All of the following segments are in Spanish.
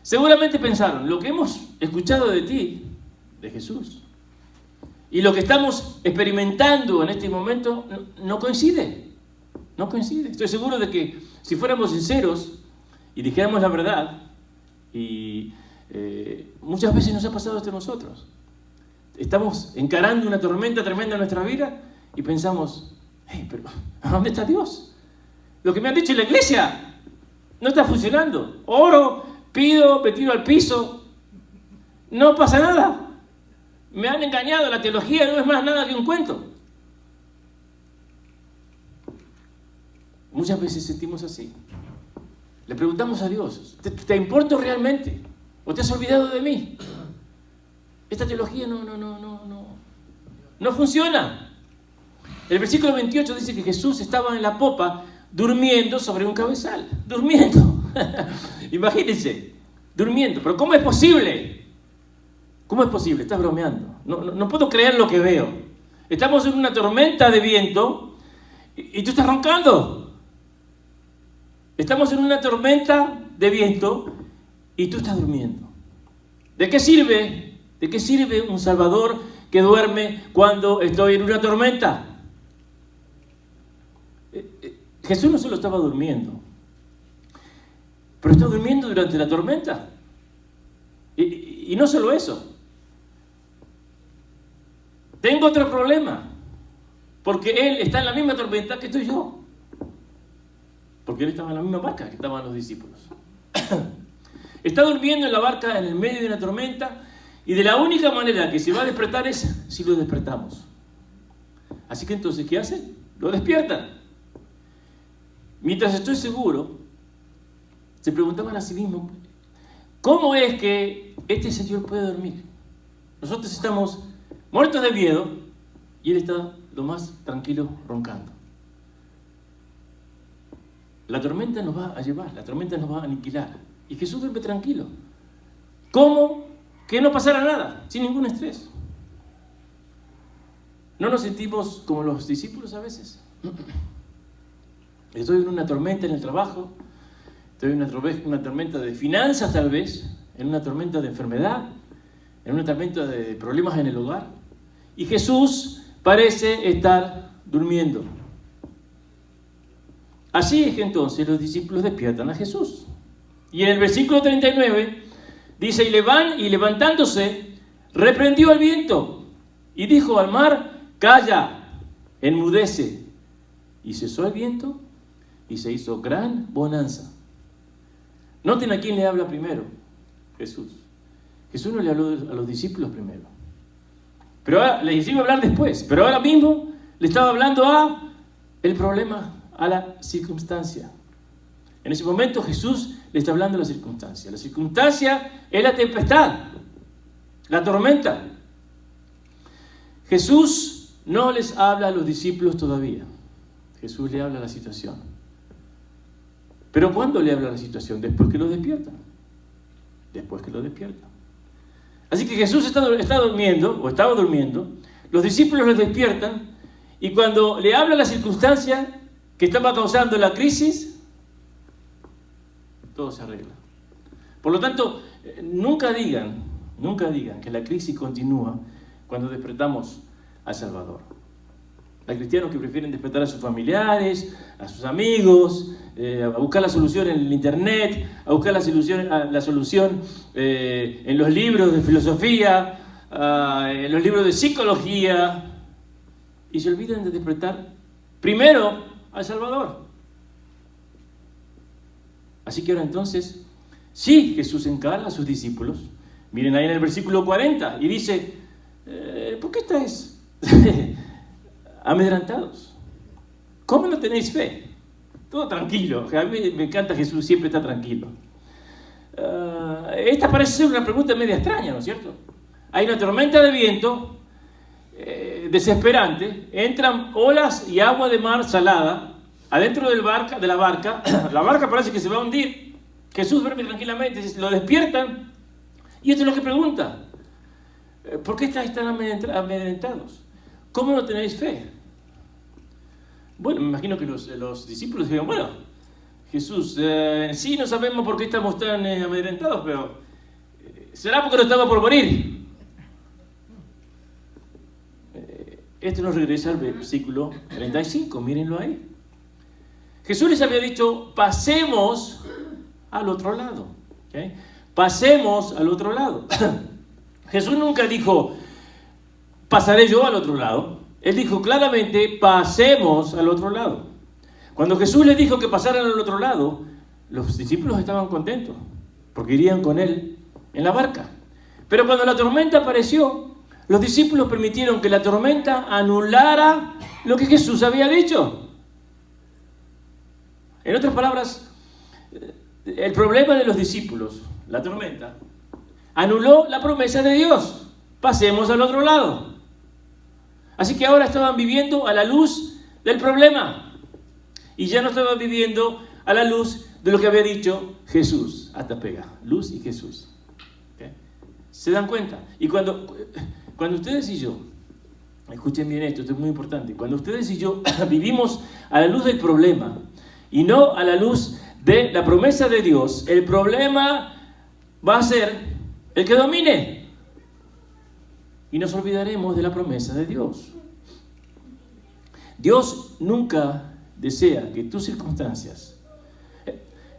Seguramente pensaron, lo que hemos escuchado de ti, de Jesús, y lo que estamos experimentando en este momento no coincide. No coincide. Estoy seguro de que si fuéramos sinceros y dijéramos la verdad, y muchas veces nos ha pasado esto a nosotros. Estamos encarando una tormenta tremenda en nuestra vida y pensamos, pero ¿a dónde está Dios? Lo que me han dicho en la iglesia no está funcionando. Oro, pido, me tiro al piso, no pasa nada. Me han engañado, la teología no es más nada que un cuento. Muchas veces sentimos así. Le preguntamos a Dios, ¿te importo realmente? ¿O te has olvidado de mí? Esta teología no funciona. El versículo 28 dice que Jesús estaba en la popa durmiendo sobre un cabezal. Durmiendo. Imagínense, durmiendo. ¿Pero cómo es posible? ¿Cómo es posible? Estás bromeando. No puedo creer lo que veo. Estamos en una tormenta de viento y tú estás roncando. Estamos en una tormenta de viento y tú estás durmiendo. ¿De qué sirve? ¿De qué sirve un Salvador que duerme cuando estoy en una tormenta? Jesús no solo estaba durmiendo, pero está durmiendo durante la tormenta. Y no solo eso. Tengo otro problema, porque Él está en la misma tormenta que estoy yo. Porque Él estaba en la misma barca que estaban los discípulos. Está durmiendo en la barca en el medio de una tormenta y de la única manera que se va a despertar es si lo despertamos. Así que entonces, ¿qué hace? Lo despiertan. Mientras estoy seguro, se preguntaban a sí mismos, ¿cómo es que este señor puede dormir? Nosotros estamos muertos de miedo y Él está lo más tranquilo roncando. La tormenta nos va a llevar, la tormenta nos va a aniquilar. Y Jesús duerme tranquilo. ¿Cómo? Que no pasara nada, sin ningún estrés. ¿No nos sentimos como los discípulos a veces? Estoy en una tormenta en el trabajo, estoy en una tormenta de finanzas tal vez, en una tormenta de enfermedad, en una tormenta de problemas en el hogar. Y Jesús parece estar durmiendo. Así es que entonces los discípulos despiertan a Jesús. Y en el versículo 39 dice, y levantándose, reprendió al viento y dijo al mar, calla, enmudece. Y cesó el viento y se hizo gran bonanza. Noten a quién le habla primero, Jesús. Jesús no le habló a los discípulos primero. Pero ahora les iba a hablar después. Pero ahora mismo le estaba hablando a el problema, a la circunstancia. En ese momento Jesús le está hablando a la circunstancia. La circunstancia es la tempestad, la tormenta. Jesús no les habla a los discípulos todavía. Jesús le habla a la situación. ¿Pero cuándo le habla a la situación? Después que lo despiertan. Después que lo despiertan. Así que Jesús está durmiendo, o estaba durmiendo, los discípulos lo despiertan, y cuando le habla a la circunstancia que estaba causando la crisis, todo se arregla. Por lo tanto, nunca digan que la crisis continúa cuando despertamos al Salvador. Hay cristianos que prefieren despertar a sus familiares, a sus amigos, a buscar la solución en el internet, a buscar la solución en los libros de filosofía, en los libros de psicología, y se olvidan de despertar primero al Salvador. Así que ahora entonces, sí, Jesús encara a sus discípulos. Miren ahí en el versículo 40 y dice, ¿por qué estáis amedrentados? ¿Cómo no tenéis fe? Todo tranquilo. A mí me encanta Jesús, siempre está tranquilo. Esta parece ser una pregunta media extraña, ¿no es cierto? Hay una tormenta de viento desesperante, entran olas y agua de mar salada adentro de la barca, la barca parece que se va a hundir. Jesús duerme tranquilamente, lo despiertan, y esto es lo que pregunta: ¿por qué estáis tan amedrentados? ¿Cómo no tenéis fe? Bueno, me imagino que los discípulos dijeron, bueno, Jesús, en sí no sabemos por qué estamos tan amedrentados, pero será porque no estamos por morir. Esto nos regresa al versículo 35, mírenlo ahí. Jesús les había dicho, pasemos al otro lado. ¿Okay? Pasemos al otro lado. Jesús nunca dijo, pasaré yo al otro lado. Él dijo claramente, pasemos al otro lado. Cuando Jesús les dijo que pasaran al otro lado, los discípulos estaban contentos, porque irían con él en la barca. Pero cuando la tormenta apareció, los discípulos permitieron que la tormenta anulara lo que Jesús había dicho. En otras palabras, el problema de los discípulos, la tormenta, anuló la promesa de Dios. Pasemos al otro lado. Así que ahora estaban viviendo a la luz del problema. Y ya no estaban viviendo a la luz de lo que había dicho Jesús. Hasta pega, luz y Jesús. ¿Okay? ¿Se dan cuenta? Y cuando ustedes y yo, escuchen bien esto es muy importante, cuando ustedes y yo vivimos a la luz del problema y no a la luz de la promesa de Dios, el problema va a ser el que domine. Y nos olvidaremos de la promesa de Dios. Dios nunca desea que tus circunstancias,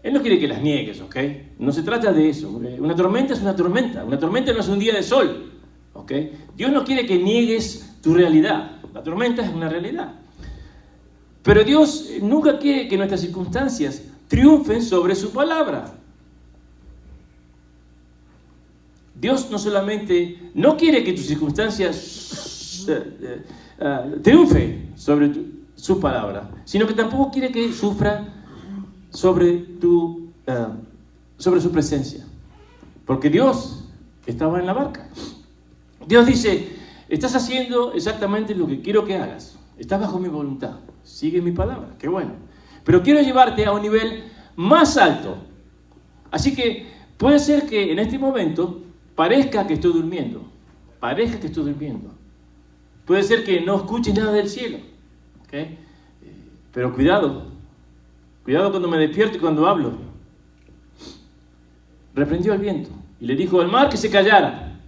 Él no quiere que las niegues, ¿ok? No se trata de eso. Una tormenta es una tormenta. Una tormenta no es un día de sol, ¿ok? Dios no quiere que niegues tu realidad. La tormenta es una realidad. Pero Dios nunca quiere que nuestras circunstancias triunfen sobre su palabra. Dios no solamente no quiere que tus circunstancias triunfen sobre su palabra, sino que tampoco quiere que sufra sobre su presencia. Porque Dios estaba en la barca. Dios dice, estás haciendo exactamente lo que quiero que hagas. Estás bajo mi voluntad. Sigue mi palabra. Qué bueno. Pero quiero llevarte a un nivel más alto. Así que puede ser que en este momento parezca que estoy durmiendo. Parezca que estoy durmiendo. Puede ser que no escuches nada del cielo. ¿Okay? Pero cuidado. Cuidado cuando me despierto y cuando hablo. Reprendió al viento y le dijo al mar que se callara.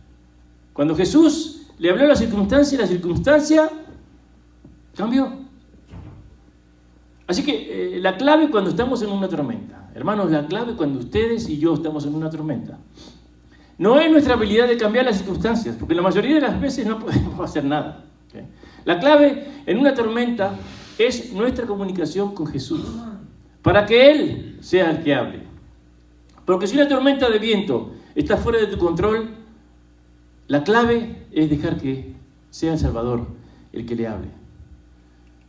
Cuando Jesús le habló a la circunstancia cambió. Así que la clave cuando estamos en una tormenta, hermanos, la clave cuando ustedes y yo estamos en una tormenta, no es nuestra habilidad de cambiar las circunstancias, porque la mayoría de las veces no podemos hacer nada. ¿Okay? La clave en una tormenta es nuestra comunicación con Jesús, para que Él sea el que hable. Porque si una tormenta de viento está fuera de tu control, la clave es dejar que sea el Salvador el que le hable.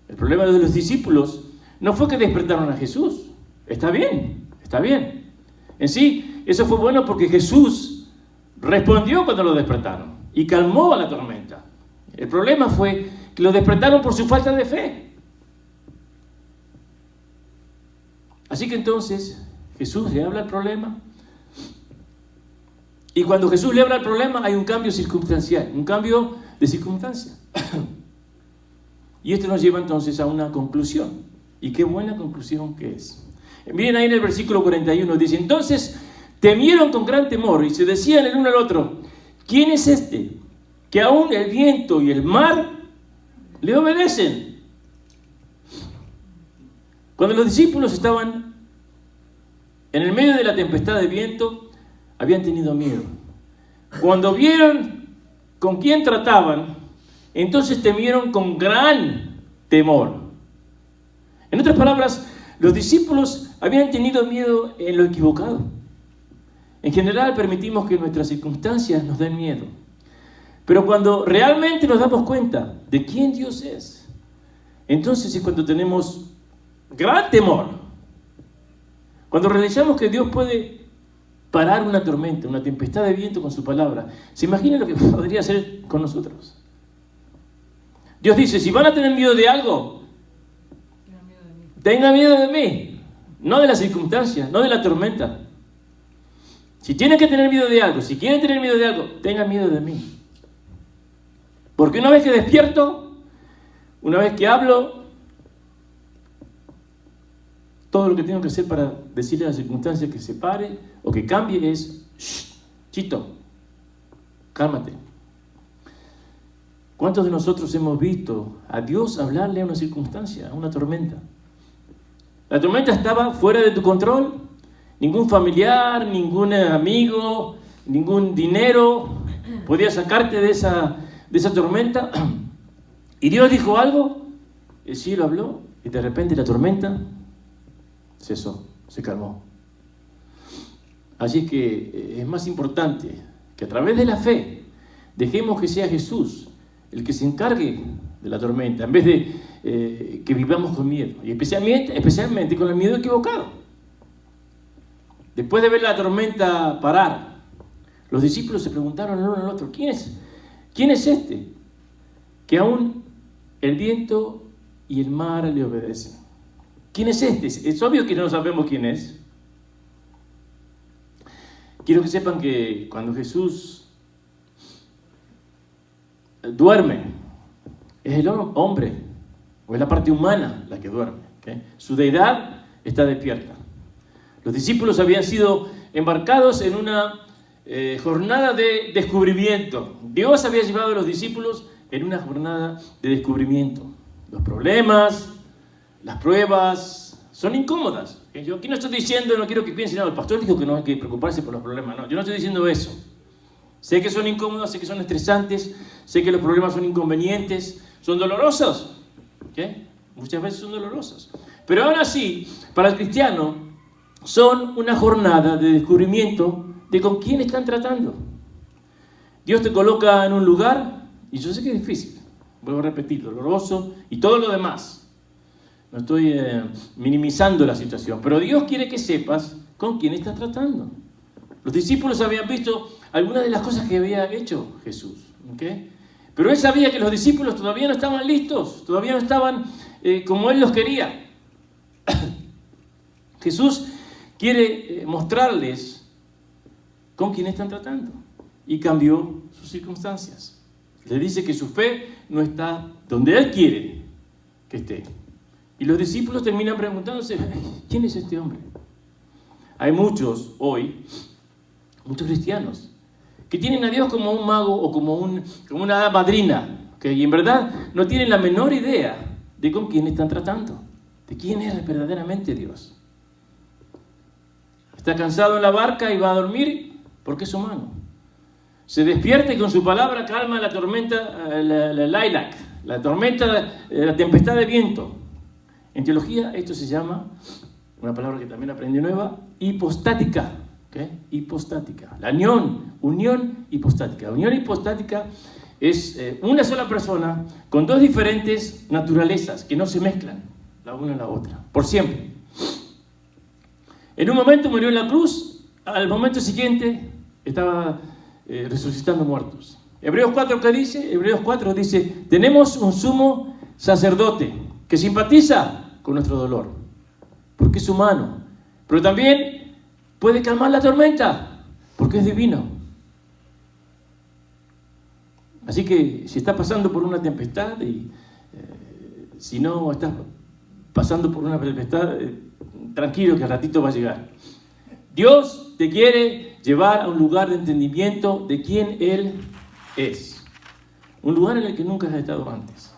El problema de los discípulos no fue que despertaron a Jesús. Está bien, está bien. En sí, eso fue bueno porque Jesús respondió cuando lo despertaron y calmó a la tormenta. El problema fue que lo despertaron por su falta de fe. Así que entonces Jesús le habla al problema. Y cuando Jesús le habla al problema hay un cambio circunstancial, un cambio de circunstancia. Y esto nos lleva entonces a una conclusión. Y qué buena conclusión que es. Miren ahí en el versículo 41, dice, entonces temieron con gran temor y se decían el uno al otro, ¿quién es este que aún el viento y el mar le obedecen? Cuando los discípulos estaban en el medio de la tempestad de viento, habían tenido miedo. Cuando vieron con quién trataban, entonces temieron con gran temor. En otras palabras, los discípulos habían tenido miedo en lo equivocado. En general permitimos que nuestras circunstancias nos den miedo. Pero cuando realmente nos damos cuenta de quién Dios es, entonces es cuando tenemos gran temor. Cuando realizamos que Dios puede parar una tormenta, una tempestad de viento con su palabra, ¿se imaginan lo que podría hacer con nosotros? Dios dice, si van a tener miedo de algo, tengan miedo de mí, no de las circunstancias, no de la tormenta. Si tienen que tener miedo de algo, si quieren tener miedo de algo, tengan miedo de mí. Porque una vez que despierto, una vez que hablo, todo lo que tengo que hacer para decirle a la circunstancia que se pare o que cambie es, shh, chito, cálmate. ¿Cuántos de nosotros hemos visto a Dios hablarle a una circunstancia, a una tormenta? La tormenta estaba fuera de tu control, ningún familiar, ningún amigo, ningún dinero podía sacarte de esa tormenta. Y Dios dijo algo, el cielo habló y de repente la tormenta cesó, se calmó. Así que es más importante que a través de la fe dejemos que sea Jesús el que se encargue de la tormenta, en vez de que vivamos con miedo, y especialmente con el miedo equivocado. Después de ver la tormenta parar, los discípulos se preguntaron el uno al otro, ¿quién es este? Que aún el viento y el mar le obedecen. ¿Quién es este? Es obvio que no sabemos quién es. Quiero que sepan que cuando Jesús duerme, es el hombre, o es la parte humana la que duerme, ¿okay? Su deidad está despierta. Los discípulos habían sido embarcados en una jornada de descubrimiento. Dios había llevado a los discípulos en una jornada de descubrimiento. Los problemas, las pruebas son incómodas. Yo aquí no estoy diciendo, no quiero que piensen, no, el pastor dijo que no hay que preocuparse por los problemas. No, yo no estoy diciendo eso. Sé que son incómodas, sé que son estresantes, sé que los problemas son inconvenientes, son dolorosos. ¿Okay? Muchas veces son dolorosos. Pero aún así, para el cristiano, son una jornada de descubrimiento de con quién están tratando. Dios te coloca en un lugar, y yo sé que es difícil, vuelvo a repetir, doloroso y todo lo demás. No estoy minimizando la situación, pero Dios quiere que sepas con quién estás tratando. Los discípulos habían visto algunas de las cosas que había hecho Jesús, ¿okay? Pero Él sabía que los discípulos todavía no estaban listos, todavía no estaban como Él los quería. Jesús quiere mostrarles con quién están tratando y cambió sus circunstancias. Le dice que su fe no está donde Él quiere que esté. Y los discípulos terminan preguntándose, ¿quién es este hombre? Hay muchos hoy, muchos cristianos, que tienen a Dios como un mago o como una hada madrina, ¿okay? Y en verdad no tienen la menor idea de con quién están tratando, de quién es verdaderamente Dios. Está cansado en la barca y va a dormir porque es humano. Se despierta y con su palabra calma la tormenta, la lilac, la tormenta, la tempestad de viento. En teología esto se llama, una palabra que también aprendí nueva, hipostática. ¿Okay? Hipostática. La unión hipostática. Unión hipostática es una sola persona con dos diferentes naturalezas que no se mezclan la una en la otra, por siempre. En un momento murió en la cruz, al momento siguiente estaba resucitando muertos. Hebreos 4, ¿qué dice? Hebreos 4 dice, tenemos un sumo sacerdote que simpatiza con nuestro dolor, porque es humano, pero también puede calmar la tormenta, porque es divino. Así que si estás pasando por una tempestad y si no estás pasando por una tempestad, tranquilo que al ratito va a llegar. Dios te quiere llevar a un lugar de entendimiento de quién Él es. Un lugar en el que nunca has estado antes.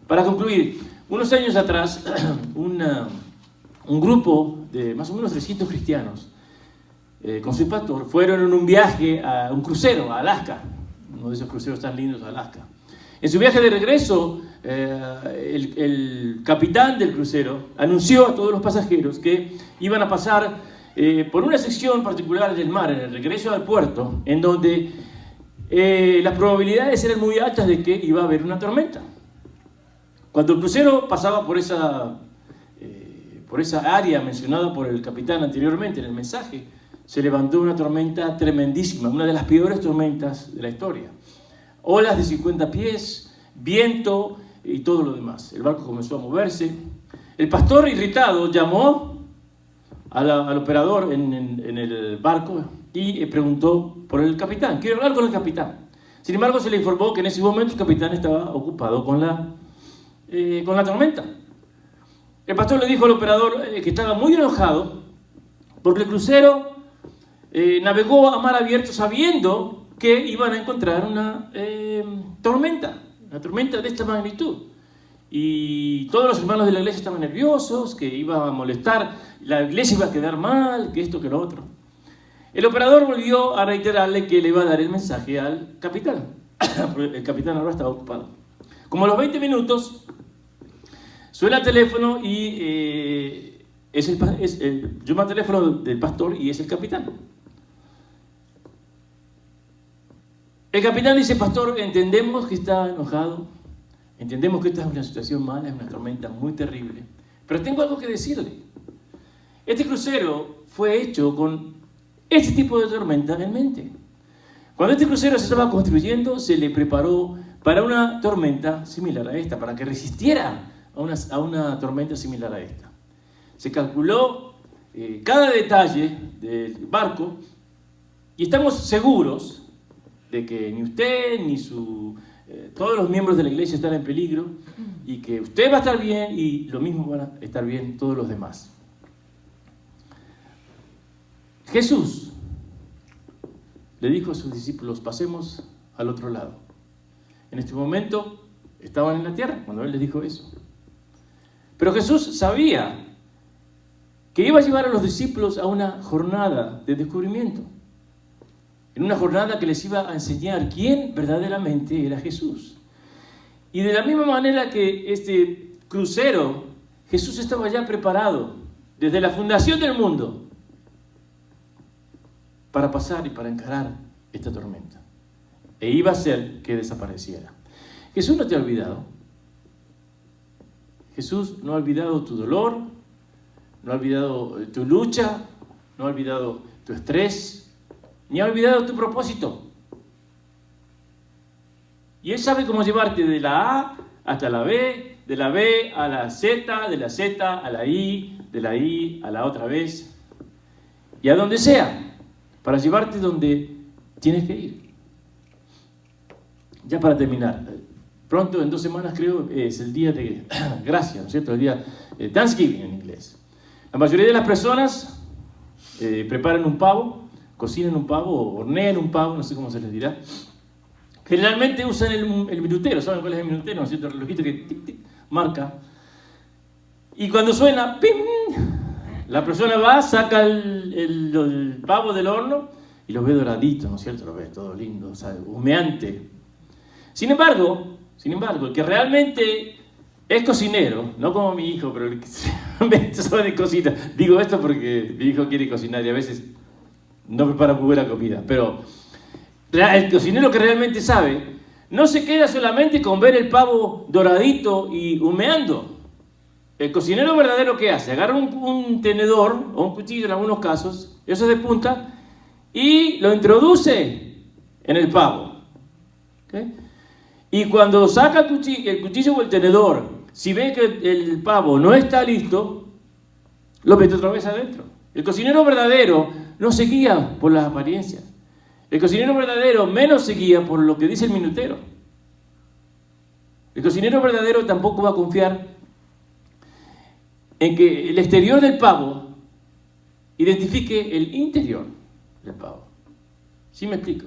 Para concluir, unos años atrás, un grupo de más o menos 300 cristianos con su pastor fueron en un viaje a un crucero a Alaska, uno de esos cruceros tan lindos de Alaska. En su viaje de regreso, el capitán del crucero anunció a todos los pasajeros que iban a pasar por una sección particular del mar en el regreso al puerto, en donde las probabilidades eran muy altas de que iba a haber una tormenta. Cuando el crucero pasaba por esa área mencionada por el capitán anteriormente en el mensaje, se levantó una tormenta tremendísima, una de las peores tormentas de la historia. Olas de 50 pies, viento y todo lo demás. El barco comenzó a moverse. El pastor, irritado, llamó al operador en el barco y preguntó por el capitán. Quiero hablar con el capitán. Sin embargo, se le informó que en ese momento el capitán estaba ocupado con la tormenta. el pastor le dijo al operador que estaba muy enojado porque el crucero navegó a mar abierto sabiendo que iban a encontrar una tormenta de esta magnitud. Y todos los hermanos de la iglesia estaban nerviosos, que iba a molestar, la iglesia iba a quedar mal, que esto, que lo otro. El operador volvió a reiterarle que le iba a dar el mensaje al capitán. El capitán ahora estaba ocupado. Como a los 20 minutos, suena el teléfono y llama al teléfono del pastor y es el capitán. El capitán dice: pastor, entendemos que está enojado, entendemos que esta es una situación mala, es una tormenta muy terrible, pero tengo algo que decirle. Este crucero fue hecho con este tipo de tormenta en mente. Cuando este crucero se estaba construyendo, se le preparó para una tormenta similar a esta, para que resistiera a una tormenta similar a esta. Se calculó cada detalle del barco y estamos seguros de que ni usted ni todos los miembros de la iglesia están en peligro y que usted va a estar bien y lo mismo van a estar bien todos los demás. Jesús le dijo a sus discípulos: pasemos al otro lado. En este momento estaban en la tierra cuando Él les dijo eso. Pero Jesús sabía que iba a llevar a los discípulos a una jornada de descubrimiento. En una jornada que les iba a enseñar quién verdaderamente era Jesús. Y de la misma manera que este crucero, Jesús estaba ya preparado desde la fundación del mundo para pasar y para encarar esta tormenta. E iba a hacer que desapareciera. Jesús no te ha olvidado. Jesús no ha olvidado tu dolor, no ha olvidado tu lucha, no ha olvidado tu estrés, ni ha olvidado tu propósito. Y Él sabe cómo llevarte de la A hasta la B, de la B a la Z, de la Z a la I, de la I a la otra vez, y a donde sea, para llevarte donde tienes que ir. Ya para terminar, pronto, en 2 semanas creo, es el día de gracia, ¿no es cierto? El día Thanksgiving en inglés. La mayoría de las personas preparan un pavo, cocinan un pavo, hornean un pavo, no sé cómo se les dirá. Generalmente usan el minutero, ¿saben cuál es el minutero? ¿No es cierto? El relojito que tic, tic, marca. Y cuando suena, ¡pim!, la persona va, saca el pavo del horno y lo ve doradito, ¿no es cierto? Lo ve todo lindo, o sea, humeante. Sin embargo, el que realmente es cocinero, no como mi hijo, pero el que realmente sabe de cocina. Digo esto porque mi hijo quiere cocinar y a veces no prepara muy buena comida, pero el cocinero que realmente sabe no se queda solamente con ver el pavo doradito y humeando. El cocinero verdadero, ¿qué hace? Agarra un tenedor o un cuchillo en algunos casos, eso es de punta, y lo introduce en el pavo. ¿Okay? Y cuando saca el cuchillo o el tenedor, si ve que el pavo no está listo, lo mete otra vez adentro. El cocinero verdadero no se guía por las apariencias. El cocinero verdadero menos se guía por lo que dice el minutero. El cocinero verdadero tampoco va a confiar en que el exterior del pavo identifique el interior del pavo. ¿Sí me explico?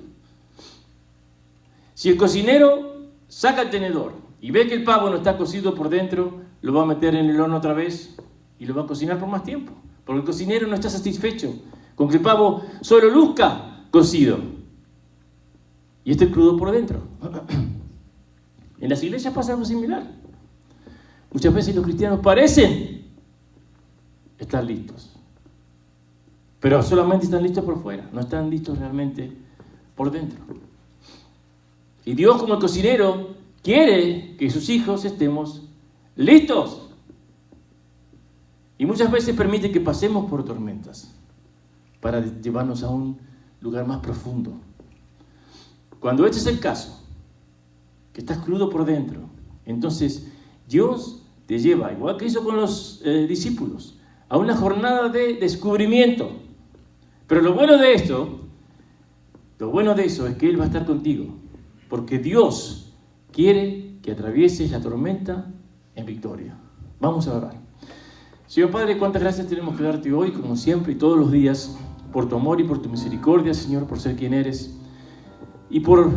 Si el cocinero saca el tenedor y ve que el pavo no está cocido por dentro, lo va a meter en el horno otra vez y lo va a cocinar por más tiempo. Porque el cocinero no está satisfecho con que el pavo solo luzca cocido y esté crudo por dentro. En las iglesias pasa algo similar. Muchas veces los cristianos parecen estar listos, pero solamente están listos por fuera, no están listos realmente por dentro. Y Dios, como el cocinero, quiere que sus hijos estemos listos. Y muchas veces permite que pasemos por tormentas para llevarnos a un lugar más profundo. Cuando este es el caso, que estás crudo por dentro, entonces Dios te lleva, igual que hizo con los discípulos, a una jornada de descubrimiento. Pero lo bueno de eso es que Él va a estar contigo, porque Dios quiere que atravieses la tormenta en victoria. Vamos a orar. Señor Padre, cuántas gracias tenemos que darte hoy, como siempre y todos los días, por tu amor y por tu misericordia, Señor, por ser quien eres. Y por,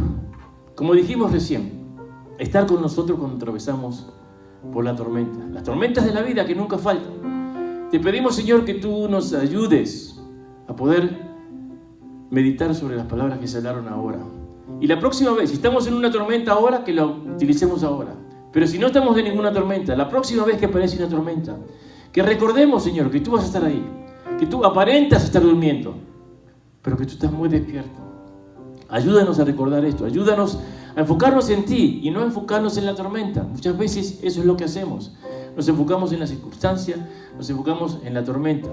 como dijimos recién, estar con nosotros cuando atravesamos por la tormenta. Las tormentas de la vida que nunca faltan. Te pedimos, Señor, que tú nos ayudes a poder meditar sobre las palabras que se hablaron ahora. Y la próxima vez, si estamos en una tormenta ahora, que la utilicemos ahora. Pero si no estamos en ninguna tormenta, la próxima vez que aparece una tormenta, que recordemos, Señor, que tú vas a estar ahí. Que tú aparentas estar durmiendo, pero que tú estás muy despierto. Ayúdanos a recordar esto. Ayúdanos a enfocarnos en ti y no enfocarnos en la tormenta. Muchas veces eso es lo que hacemos. Nos enfocamos en la circunstancia, nos enfocamos en la tormenta.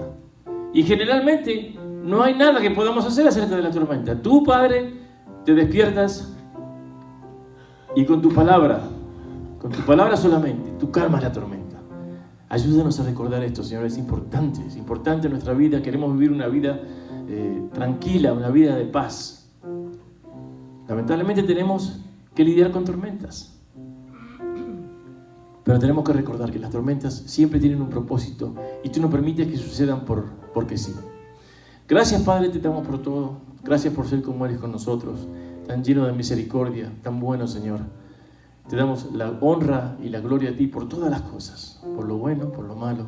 Y generalmente no hay nada que podamos hacer acerca de la tormenta. Tú, Padre, te despiertas y con tu palabra solamente, tú calmas la tormenta. Ayúdanos a recordar esto, Señor. Es importante en nuestra vida. Queremos vivir una vida tranquila, una vida de paz. Lamentablemente tenemos que lidiar con tormentas. Pero tenemos que recordar que las tormentas siempre tienen un propósito y tú no permites que sucedan porque sí. Gracias, Padre, te damos por todo. Gracias por ser como eres con nosotros, tan lleno de misericordia, tan bueno, Señor. Te damos la honra y la gloria a ti por todas las cosas, por lo bueno, por lo malo.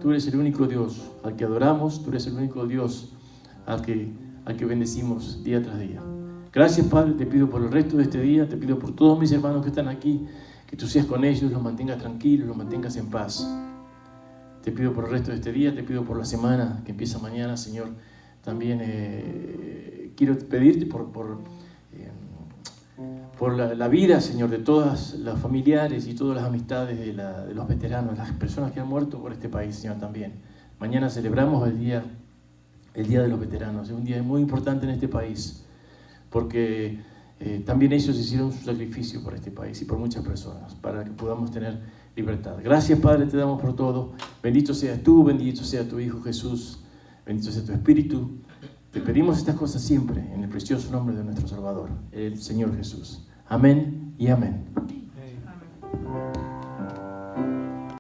Tú eres el único Dios al que adoramos, tú eres el único Dios al que bendecimos día tras día. Gracias, Padre, te pido por el resto de este día, te pido por todos mis hermanos que están aquí, que tú seas con ellos, los mantengas tranquilos, los mantengas en paz. Te pido por el resto de este día, te pido por la semana que empieza mañana, Señor. También quiero pedirte por la vida, Señor, de todas las familiares y todas las amistades de los veteranos, las personas que han muerto por este país, Señor, también. Mañana celebramos el día de los veteranos. Es un día muy importante en este país, porque también ellos hicieron su sacrificio por este país y por muchas personas, para que podamos tener libertad. Gracias, Padre, te damos por todo. Bendito seas tú, bendito sea tu Hijo Jesús, bendito sea tu Espíritu. Te pedimos estas cosas siempre en el precioso nombre de nuestro Salvador, el Señor Jesús. Amén y amén. Amén.